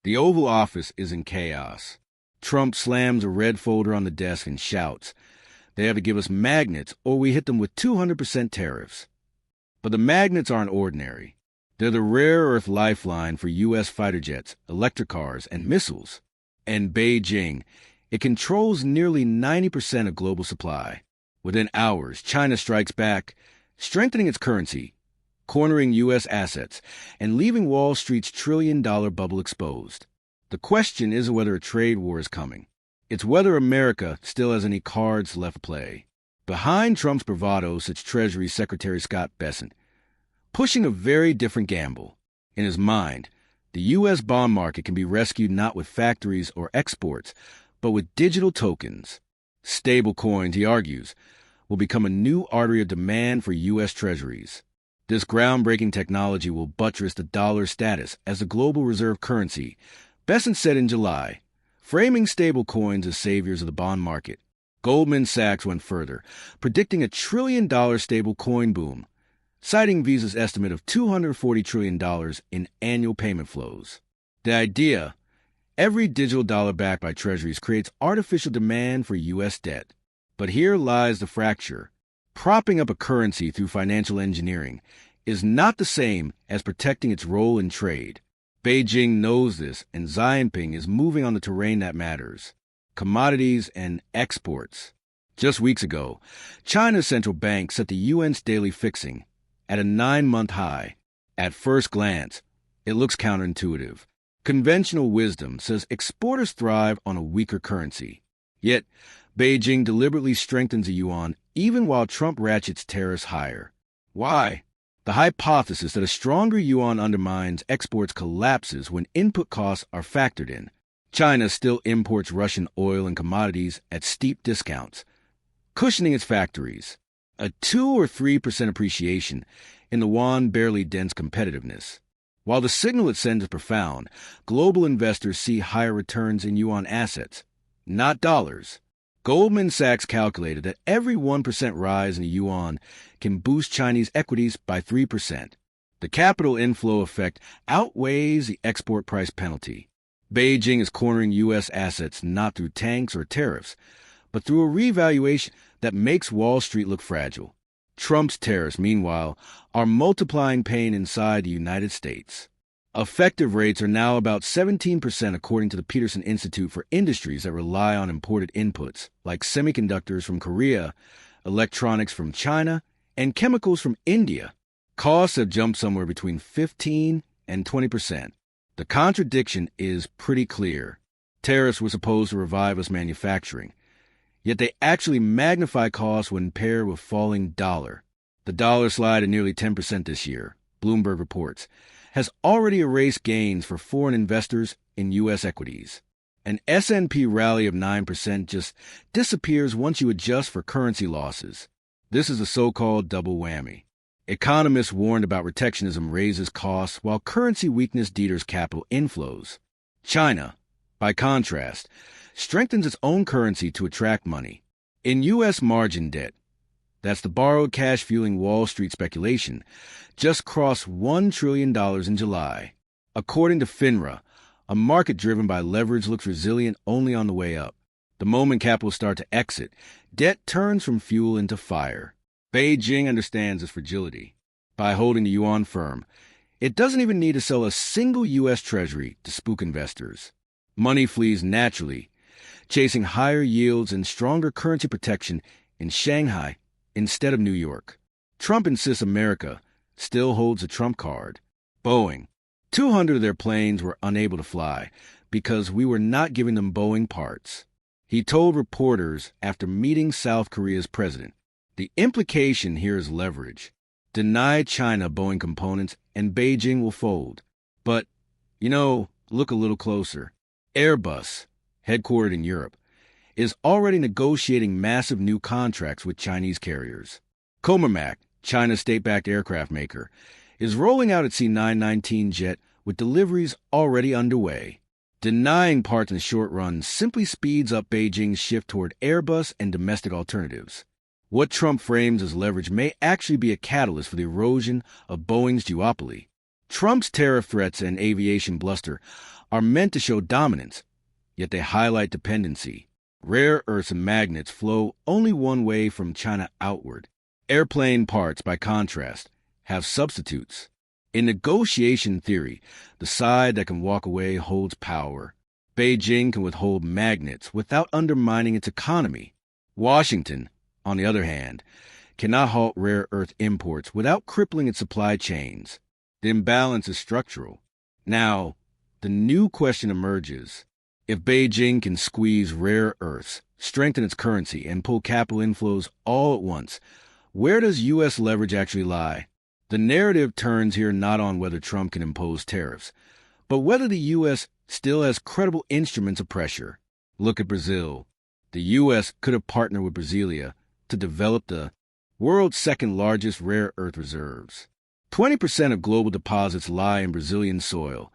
The Oval Office is in chaos. Trump slams a red folder on the desk and shouts, "They have to give us magnets or we hit them with 200% tariffs." But the magnets aren't ordinary. They're the rare earth lifeline for U.S. fighter jets, electric cars, and missiles. And Beijing, it controls nearly 90% of global supply. Within hours, China strikes back, strengthening its currency, cornering U.S. assets, and leaving Wall Street's trillion-dollar bubble exposed. The question isn't whether a trade war is coming. It's whether America still has any cards left to play. Behind Trump's bravado sits Treasury Secretary Scott Bessent, pushing a very different gamble. In his mind, the U.S. bond market can be rescued not with factories or exports, but with digital tokens. Stable coins, he argues, will become a new artery of demand for U.S. treasuries. This groundbreaking technology will buttress the dollar's status as a global reserve currency, Bessent said in July, framing stablecoins as saviors of the bond market. Goldman Sachs went further, predicting a $1 trillion stablecoin boom, citing Visa's estimate of $240 trillion in annual payment flows. The idea, every digital dollar backed by treasuries creates artificial demand for U.S. debt. But here lies the fracture. Propping up a currency through financial engineering is not the same as protecting its role in trade. Beijing knows this, and Xi Jinping is moving on the terrain that matters: commodities and exports. Just weeks ago, China's central bank set the yuan's daily fixing at a 9-month high. At first glance, it looks counterintuitive. Conventional wisdom says exporters thrive on a weaker currency. Yet, Beijing deliberately strengthens the yuan even while Trump ratchets tariffs higher. Why? The hypothesis that a stronger yuan undermines exports collapses when input costs are factored in. China still imports Russian oil and commodities at steep discounts, cushioning its factories. A 2 or 3% appreciation in the yuan barely dents competitiveness. While the signal it sends is profound, global investors see higher returns in yuan assets, not dollars. Goldman Sachs calculated that every 1% rise in the yuan can boost Chinese equities by 3%. The capital inflow effect outweighs the export price penalty. Beijing is cornering U.S. assets not through tanks or tariffs, but through a revaluation that makes Wall Street look fragile. Trump's tariffs, meanwhile, are multiplying pain inside the United States. Effective rates are now about 17% according to the Peterson Institute for Industries that rely on imported inputs, like semiconductors from Korea, electronics from China, and chemicals from India. Costs have jumped somewhere between 15 and 20%. The contradiction is pretty clear. Tariffs were supposed to revive us manufacturing, yet they actually magnify costs when paired with falling dollar. The dollar slide at nearly 10% this year, Bloomberg reports, has already erased gains for foreign investors in U.S. equities. An S&P rally of 9% just disappears once you adjust for currency losses. This is a so-called double whammy. Economists warned about protectionism raises costs while currency weakness deters capital inflows. China, by contrast, strengthens its own currency to attract money. In U.S. margin debt, that's the borrowed cash fueling Wall Street speculation, just crossed $1 trillion in July. According to FINRA, a market driven by leverage looks resilient only on the way up. The moment capital starts to exit, debt turns from fuel into fire. Beijing understands this fragility. By holding the yuan firm, it doesn't even need to sell a single U.S. treasury to spook investors. Money flees naturally, chasing higher yields and stronger currency protection in Shanghai instead of New York. Trump insists America still holds a trump card. Boeing. 200 of their planes were unable to fly because we were not giving them Boeing parts. He told reporters after meeting South Korea's president. The implication here is leverage. Deny China Boeing components and Beijing will fold. But, look a little closer. Airbus, headquartered in Europe, is already negotiating massive new contracts with Chinese carriers. Comac, China's state-backed aircraft maker, is rolling out its C919 jet with deliveries already underway. Denying parts in the short run simply speeds up Beijing's shift toward Airbus and domestic alternatives. What Trump frames as leverage may actually be a catalyst for the erosion of Boeing's duopoly. Trump's tariff threats and aviation bluster are meant to show dominance, yet they highlight dependency. Rare earths and magnets flow only one way from China outward. Airplane parts, by contrast, have substitutes. In negotiation theory, the side that can walk away holds power. Beijing can withhold magnets without undermining its economy. Washington, on the other hand, cannot halt rare earth imports without crippling its supply chains. The imbalance is structural. Now, the new question emerges. If Beijing can squeeze rare earths, strengthen its currency, and pull capital inflows all at once, where does U.S. leverage actually lie? The narrative turns here not on whether Trump can impose tariffs, but whether the U.S. still has credible instruments of pressure. Look at Brazil. The U.S. could have partnered with Brasilia to develop the world's second-largest rare earth reserves. 20% of global deposits lie in Brazilian soil,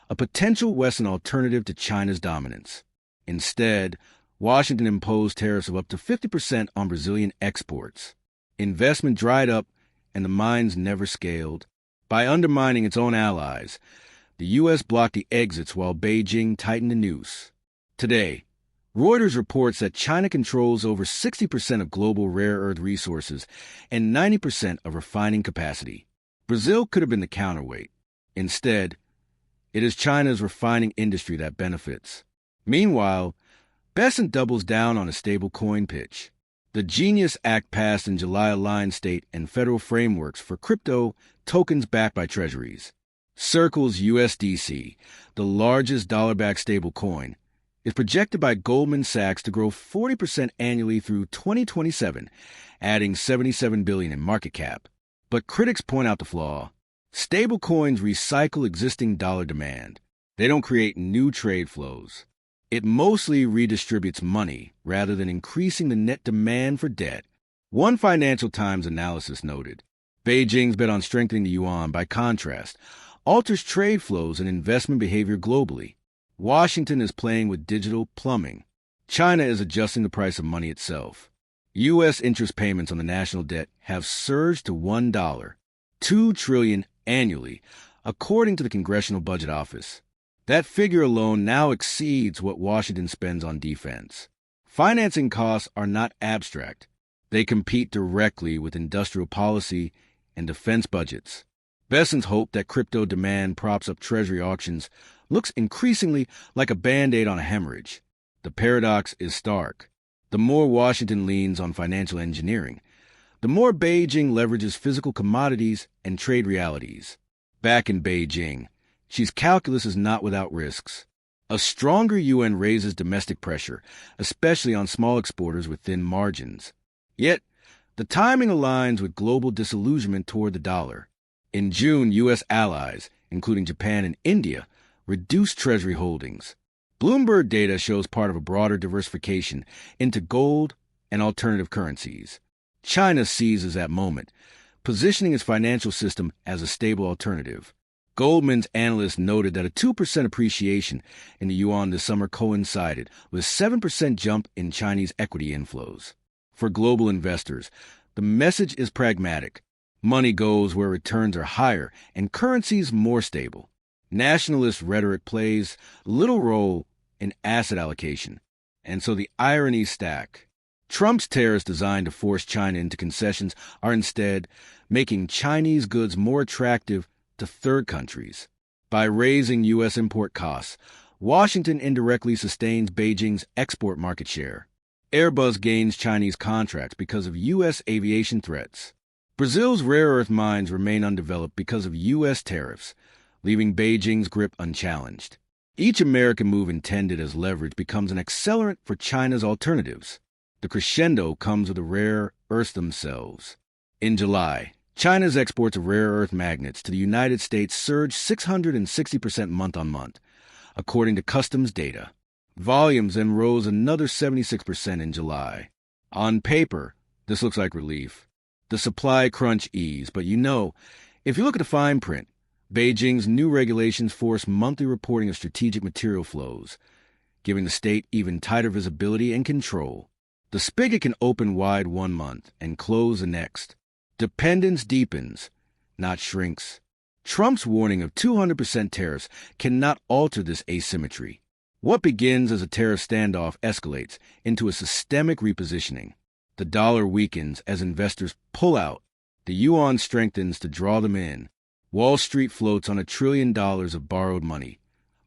a potential Western alternative to China's dominance. Instead, Washington imposed tariffs of up to 50% on Brazilian exports. Investment dried up, and the mines never scaled. By undermining its own allies, the U.S. blocked the exits while Beijing tightened the noose. Today, Reuters reports that China controls over 60% of global rare earth resources and 90% of refining capacity. Brazil could have been the counterweight. Instead, it is China's refining industry that benefits. Meanwhile, Besant doubles down on a stable coin pitch. The Genius Act passed in July aligns state and federal frameworks for crypto tokens backed by treasuries. Circle's USDC, the largest dollar-backed stablecoin, is projected by Goldman Sachs to grow 40% annually through 2027, adding $77 billion in market cap. But critics point out the flaw. Stablecoins recycle existing dollar demand. They don't create new trade flows. It mostly redistributes money rather than increasing the net demand for debt. One Financial Times analysis noted, Beijing's bet on strengthening the yuan, by contrast, alters trade flows and investment behavior globally. Washington is playing with digital plumbing. China is adjusting the price of money itself. U.S. interest payments on the national debt have surged to $1, $2 trillion annually, according to the Congressional Budget Office. That figure alone now exceeds what Washington spends on defense. Financing costs are not abstract. They compete directly with industrial policy and defense budgets. Besant's hope that crypto demand props up Treasury auctions looks increasingly like a Band-Aid on a hemorrhage. The paradox is stark. The more Washington leans on financial engineering, the more Beijing leverages physical commodities and trade realities. Back in Beijing, Xi's calculus is not without risks. A stronger yuan raises domestic pressure, especially on small exporters with thin margins. Yet, the timing aligns with global disillusionment toward the dollar. In June, U.S. allies, including Japan and India, reduced Treasury holdings. Bloomberg data shows part of a broader diversification into gold and alternative currencies. China seizes that moment, positioning its financial system as a stable alternative. Goldman's analysts noted that a 2% appreciation in the yuan this summer coincided with a 7% jump in Chinese equity inflows. For global investors, the message is pragmatic. Money goes where returns are higher and currencies more stable. Nationalist rhetoric plays little role in asset allocation, and so the ironies stack. Trump's tariffs designed to force China into concessions are instead making Chinese goods more attractive to third countries. By raising U.S. import costs, Washington indirectly sustains Beijing's export market share. Airbus gains Chinese contracts because of U.S. aviation threats. Brazil's rare earth mines remain undeveloped because of U.S. tariffs, leaving Beijing's grip unchallenged. Each American move intended as leverage becomes an accelerant for China's alternatives. The crescendo comes with the rare earths themselves. In July, China's exports of rare earth magnets to the United States surged 660% month-on-month, according to customs data. Volumes then rose another 76% in July. On paper, this looks like relief. The supply crunch eased, but if you look at the fine print, Beijing's new regulations force monthly reporting of strategic material flows, giving the state even tighter visibility and control. The spigot can open wide one month and close the next. Dependence deepens, not shrinks. Trump's warning of 200% tariffs cannot alter this asymmetry. What begins as a tariff standoff escalates into a systemic repositioning. The dollar weakens as investors pull out. The yuan strengthens to draw them in. Wall Street floats on $1 trillion of borrowed money,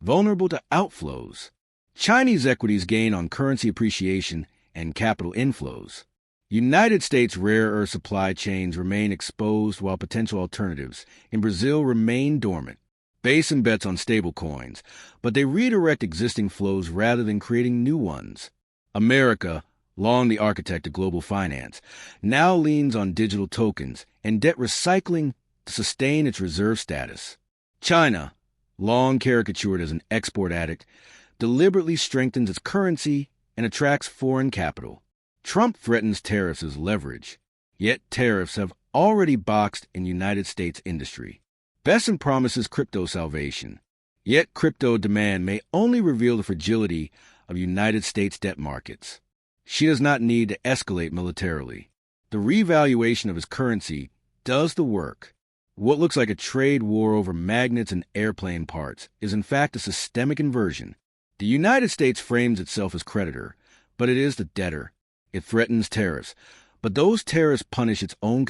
vulnerable to outflows. Chinese equities gain on currency appreciation and capital inflows. United States rare earth supply chains remain exposed while potential alternatives in Brazil remain dormant. Basin bets on stablecoins, but they redirect existing flows rather than creating new ones. America, long the architect of global finance, now leans on digital tokens and debt recycling to sustain its reserve status. China, long caricatured as an export addict, deliberately strengthens its currency and attracts foreign capital. Trump threatens tariffs as leverage, yet tariffs have already boxed in United States industry. Besson promises crypto salvation, yet crypto demand may only reveal the fragility of United States debt markets. She does not need to escalate militarily. The revaluation of his currency does the work. What looks like a trade war over magnets and airplane parts is in fact a systemic inversion. The United States frames itself as creditor, but it is the debtor. It threatens tariffs, but those tariffs punish its own